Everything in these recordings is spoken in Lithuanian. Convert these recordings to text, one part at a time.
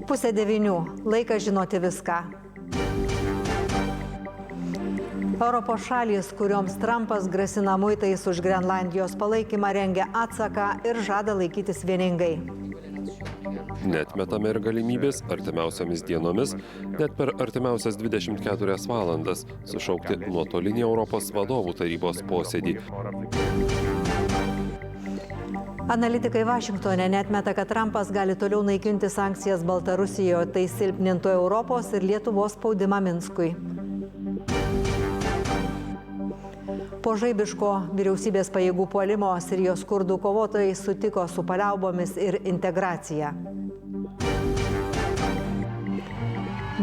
Pusė 9. Laikas žinoti viską. Europos šalys, kurioms Trumpas grasina muitais už Grenlandijos palaikymą, rengia atsaką ir žada laikytis vieningai. Neatmetame ir galimybės artimiausiamis dienomis, net per artimiausias 24 valandas, sušaukti nuotolinį Europos vadovų tarybos posėdį. Analitikai Vašingtone neatmeta, kad Trumpas gali toliau naikinti sankcijas Baltarusijoje, tai silpnintų Europos ir Lietuvos spaudimą Minskui. Po žaibiško vyriausybės pajėgų puolimo Sirijos kurdų kovotojai sutiko su paliaubomis ir integracija.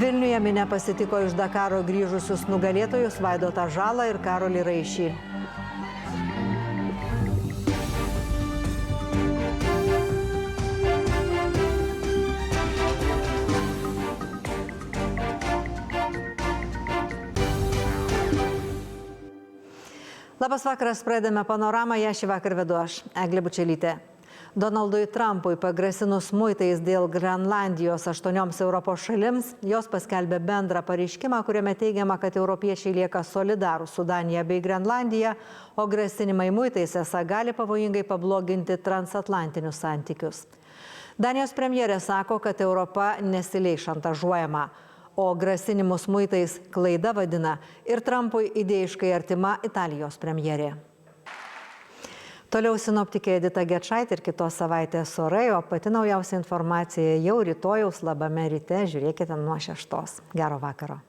Vilniuje minia pasitiko iš Dakaro grįžusius nugalėtojus Vaidotą Žalą ir Karolį Raišį. Labas vakaras, pradedame panoramą, ją šį vakar vedu aš, Eglė Bučelytė. Donaldui Trumpui pagrasinus muitais dėl Grenlandijos 8 Europos šalims, jos paskelbė bendrą pareiškimą, kuriame teigiama, kad europiečiai lieka solidarūs su Danija bei Grenlandija, o grasinimai muitais esą gali pavojingai pabloginti transatlantinius santykius. Danijos premjerė sako, kad Europa nesiliai šantažuojama, o grasinimus muitais klaida vadina ir Trumpui idėjiškai artima Italijos premjerė. Toliau sinoptikė Edita Gečaitė ir kitos savaitės orai, o pati naujausia informacija jau rytojaus labame ryte, žiūrėkite nuo 6. Gero vakaro.